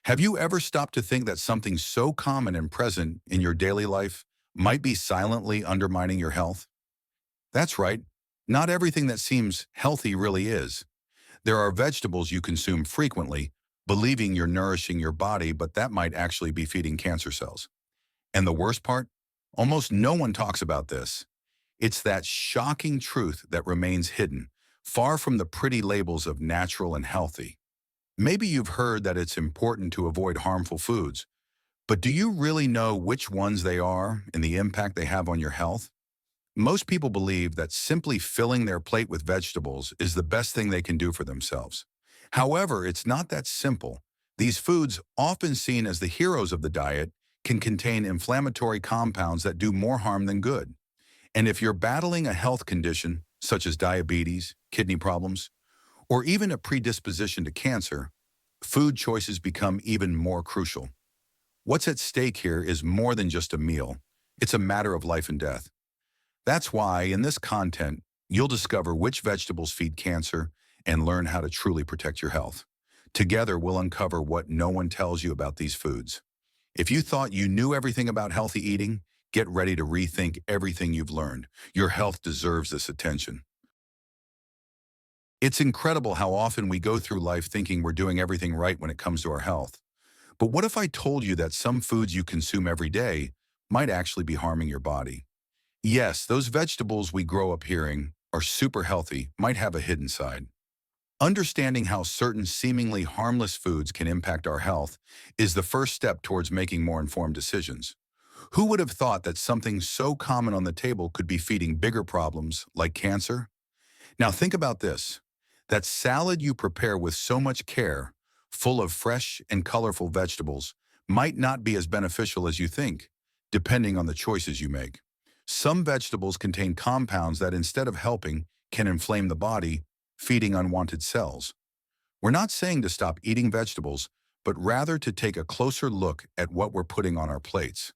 Have you ever stopped to think that something so common and present in your daily life might be silently undermining your health? That's right. Not everything that seems healthy really is. There are vegetables you consume frequently, believing you're nourishing your body, but that might actually be feeding cancer cells. And the worst part? Almost no one talks about this. It's that shocking truth that remains hidden, far from the pretty labels of natural and healthy. Maybe you've heard that it's important to avoid harmful foods, but do you really know which ones they are and the impact they have on your health? Most people believe that simply filling their plate with vegetables is the best thing they can do for themselves. However, it's not that simple. These foods, often seen as the heroes of the diet, can contain inflammatory compounds that do more harm than good. And if you're battling a health condition, such as diabetes, kidney problems, or even a predisposition to cancer, food choices become even more crucial. What's at stake here is more than just a meal. It's a matter of life and death. That's why, in this content, you'll discover which vegetables feed cancer and learn how to truly protect your health. Together, we'll uncover what no one tells you about these foods. If you thought you knew everything about healthy eating, get ready to rethink everything you've learned. Your health deserves this attention. It's incredible how often we go through life thinking we're doing everything right when it comes to our health. But what if I told you that some foods you consume every day might actually be harming your body? Yes, those vegetables we grow up hearing are super healthy might have a hidden side. Understanding how certain seemingly harmless foods can impact our health is the first step towards making more informed decisions. Who would have thought that something so common on the table could be feeding bigger problems like cancer? Now think about this. That salad you prepare with so much care, full of fresh and colorful vegetables, might not be as beneficial as you think, depending on the choices you make. Some vegetables contain compounds that instead of helping, can inflame the body, feeding unwanted cells. We're not saying to stop eating vegetables, but rather to take a closer look at what we're putting on our plates.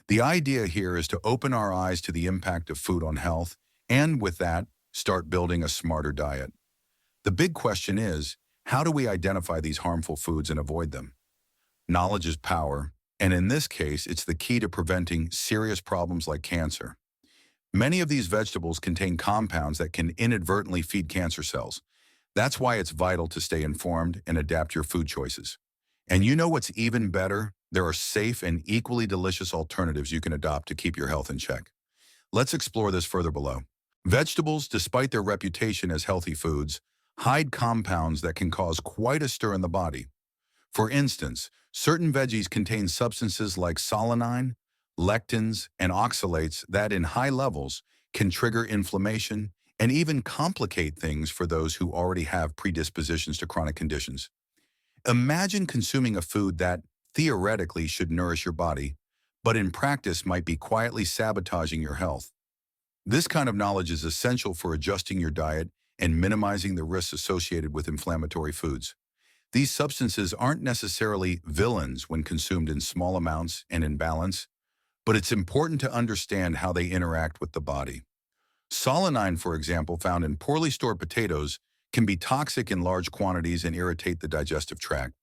The idea here is to open our eyes to the impact of food on health, and with that, start building a smarter diet. The big question is, how do we identify these harmful foods and avoid them? Knowledge is power, and in this case, it's the key to preventing serious problems like cancer. Many of these vegetables contain compounds that can inadvertently feed cancer cells. That's why it's vital to stay informed and adapt your food choices. And you know what's even better? There are safe and equally delicious alternatives you can adopt to keep your health in check. Let's explore this further below. Vegetables, despite their reputation as healthy foods, hide compounds that can cause quite a stir in the body. For instance, certain veggies contain substances like solanine, lectins, and oxalates that in high levels can trigger inflammation and even complicate things for those who already have predispositions to chronic conditions. Imagine consuming a food that theoretically should nourish your body, but in practice might be quietly sabotaging your health. This kind of knowledge is essential for adjusting your diet and minimizing the risks associated with inflammatory foods. These substances aren't necessarily villains when consumed in small amounts and in balance, but it's important to understand how they interact with the body. Solanine, for example, found in poorly stored potatoes, can be toxic in large quantities and irritate the digestive tract.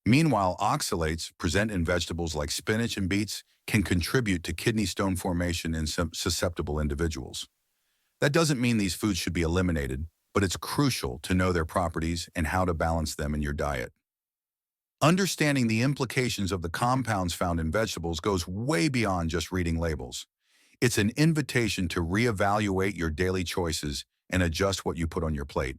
Meanwhile, oxalates, present in vegetables like spinach and beets, can contribute to kidney stone formation in some susceptible individuals. That doesn't mean these foods should be eliminated, but it's crucial to know their properties and how to balance them in your diet. Understanding the implications of the compounds found in vegetables goes way beyond just reading labels. It's an invitation to reevaluate your daily choices and adjust what you put on your plate.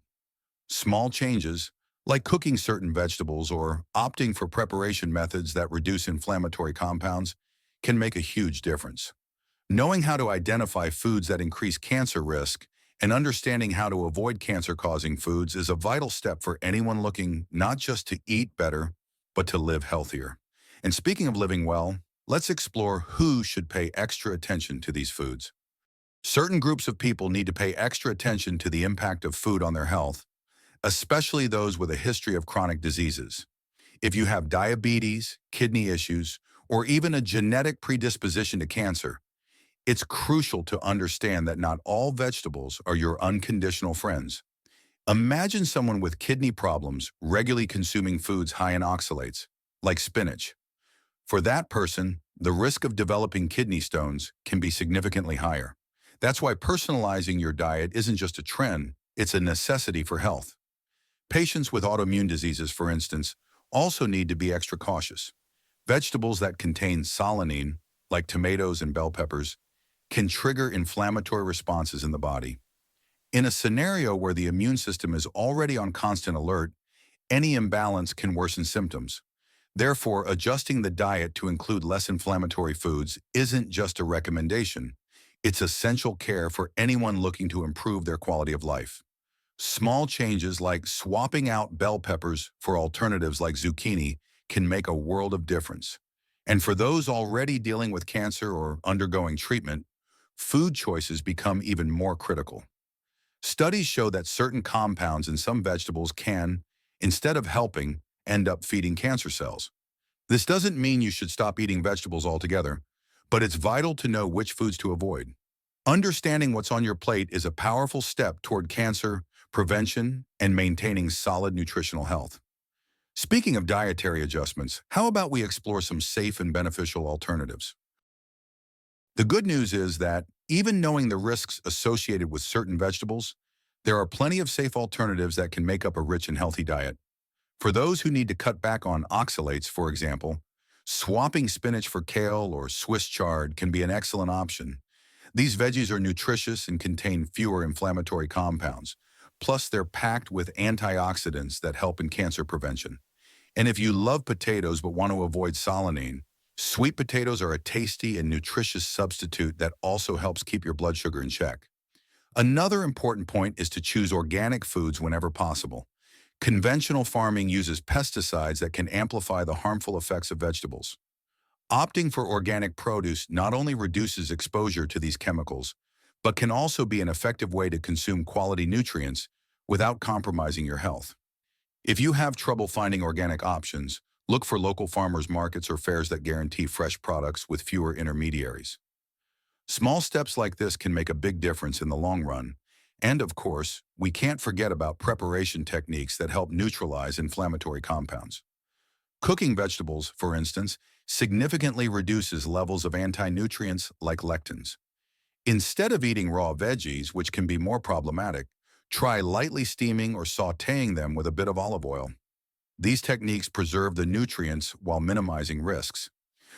Small changes, like cooking certain vegetables or opting for preparation methods that reduce inflammatory compounds, can make a huge difference. Knowing how to identify foods that increase cancer risk and understanding how to avoid cancer-causing foods is a vital step for anyone looking not just to eat better, but to live healthier. And speaking of living well, let's explore who should pay extra attention to these foods. Certain groups of people need to pay extra attention to the impact of food on their health, especially those with a history of chronic diseases. If you have diabetes, kidney issues, or even a genetic predisposition to cancer, it's crucial to understand that not all vegetables are your unconditional friends. Imagine someone with kidney problems regularly consuming foods high in oxalates. like spinach. For that person, the risk of developing kidney stones can be significantly higher. That's why personalizing your diet isn't just a trend, it's a necessity for health. Patients with autoimmune diseases, for instance, also need to be extra cautious. Vegetables that contain solanine, like tomatoes and bell peppers, can trigger inflammatory responses in the body. In a scenario where the immune system is already on constant alert, any imbalance can worsen symptoms. Therefore, adjusting the diet to include less inflammatory foods isn't just a recommendation. It's essential care for anyone looking to improve their quality of life. Small changes like swapping out bell peppers for alternatives like zucchini can make a world of difference. And for those already dealing with cancer or undergoing treatment, food choices become even more critical. Studies show that certain compounds in some vegetables can, instead of helping, end up feeding cancer cells. This doesn't mean you should stop eating vegetables altogether, but it's vital to know which foods to avoid. Understanding what's on your plate is a powerful step toward cancer prevention and maintaining solid nutritional health. Speaking of dietary adjustments, how about we explore some safe and beneficial alternatives? The good news is that, even knowing the risks associated with certain vegetables, there are plenty of safe alternatives that can make up a rich and healthy diet. For those who need to cut back on oxalates, for example, swapping spinach for kale or Swiss chard can be an excellent option. These veggies are nutritious and contain fewer inflammatory compounds. Plus, they're packed with antioxidants that help in cancer prevention. And if you love potatoes but want to avoid solanine, sweet potatoes are a tasty and nutritious substitute that also helps keep your blood sugar in check. Another important point is to choose organic foods whenever possible. Conventional farming uses pesticides that can amplify the harmful effects of vegetables. Opting for organic produce not only reduces exposure to these chemicals, but can also be an effective way to consume quality nutrients without compromising your health. If you have trouble finding organic options, look for local farmers markets or fairs that guarantee fresh products with fewer intermediaries. Small steps like this can make a big difference in the long run. And of course, we can't forget about preparation techniques that help neutralize inflammatory compounds. Cooking vegetables, for instance, significantly reduces levels of anti-nutrients like lectins. Instead of eating raw veggies, which can be more problematic, try lightly steaming or sautéing them with a bit of olive oil. These techniques preserve the nutrients while minimizing risks.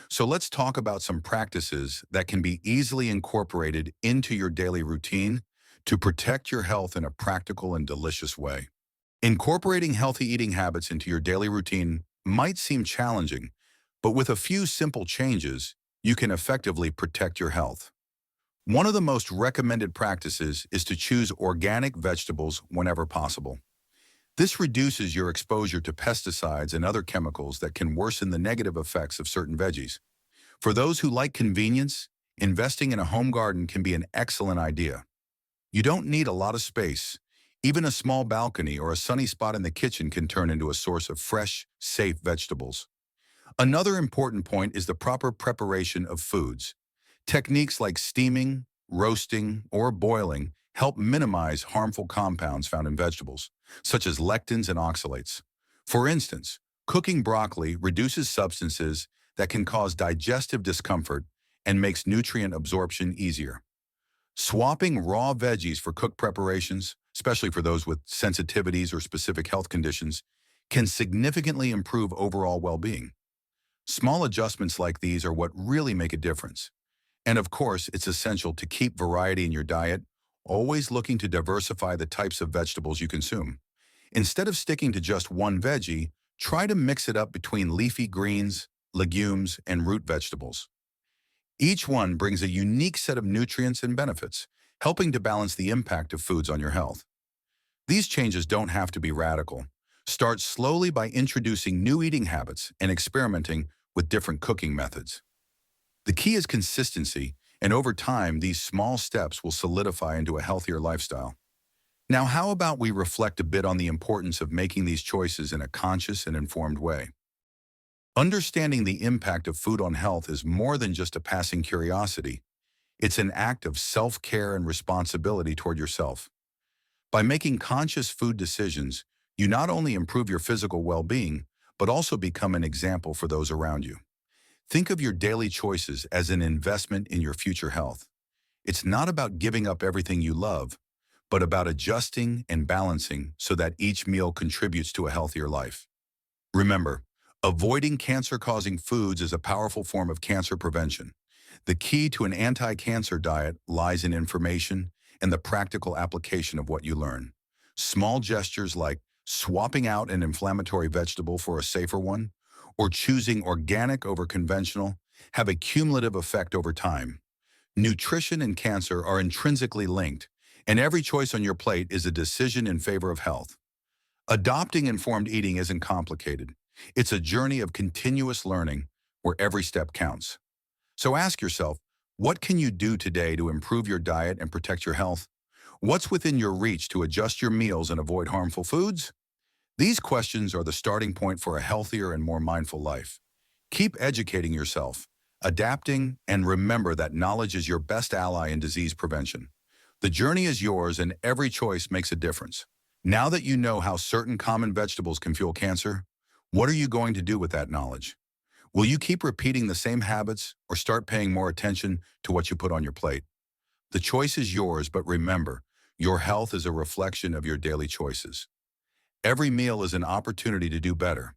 So let's talk about some practices that can be easily incorporated into your daily routine to protect your health in a practical and delicious way. Incorporating healthy eating habits into your daily routine might seem challenging, but with a few simple changes, you can effectively protect your health. One of the most recommended practices is to choose organic vegetables whenever possible. This reduces your exposure to pesticides and other chemicals that can worsen the negative effects of certain veggies. For those who like convenience, investing in a home garden can be an excellent idea. You don't need a lot of space. Even a small balcony or a sunny spot in the kitchen can turn into a source of fresh, safe vegetables. Another important point is the proper preparation of foods. Techniques like steaming, roasting, or boiling help minimize harmful compounds found in vegetables, such as lectins and oxalates. For instance, cooking broccoli reduces substances that can cause digestive discomfort and makes nutrient absorption easier. Swapping raw veggies for cooked preparations, especially for those with sensitivities or specific health conditions, can significantly improve overall well-being. Small adjustments like these are what really make a difference. And of course, it's essential to keep variety in your diet, always looking to diversify the types of vegetables you consume. Instead of sticking to just one veggie, try to mix it up between leafy greens, legumes, and root vegetables. Each one brings a unique set of nutrients and benefits, helping to balance the impact of foods on your health. These changes don't have to be radical. Start slowly by introducing new eating habits and experimenting with different cooking methods. The key is consistency, and over time, these small steps will solidify into a healthier lifestyle. Now, how about we reflect a bit on the importance of making these choices in a conscious and informed way? Understanding the impact of food on health is more than just a passing curiosity. It's an act of self-care and responsibility toward yourself. By making conscious food decisions, you not only improve your physical well-being, but also become an example for those around you. Think of your daily choices as an investment in your future health. It's not about giving up everything you love, but about adjusting and balancing so that each meal contributes to a healthier life. Remember, avoiding cancer-causing foods is a powerful form of cancer prevention. The key to an anti-cancer diet lies in information and the practical application of what you learn. Small gestures like swapping out an inflammatory vegetable for a safer one, or choosing organic over conventional, have a cumulative effect over time. Nutrition and cancer are intrinsically linked, and every choice on your plate is a decision in favor of health. Adopting informed eating isn't complicated. It's a journey of continuous learning where every step counts. So ask yourself, what can you do today to improve your diet and protect your health? What's within your reach to adjust your meals and avoid harmful foods? These questions are the starting point for a healthier and more mindful life. Keep educating yourself, adapting, and remember that knowledge is your best ally in disease prevention. The journey is yours and every choice makes a difference. Now that you know how certain common vegetables can fuel cancer, what are you going to do with that knowledge? Will you keep repeating the same habits or start paying more attention to what you put on your plate? The choice is yours, but remember, your health is a reflection of your daily choices. Every meal is an opportunity to do better.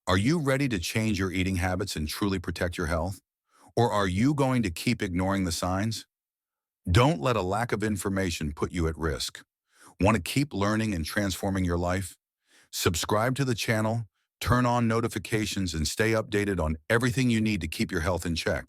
Are you ready to change your eating habits and truly protect your health? Or are you going to keep ignoring the signs? Don't let a lack of information put you at risk. Want to keep learning and transforming your life? Subscribe to the channel, turn on notifications, and stay updated on everything you need to keep your health in check.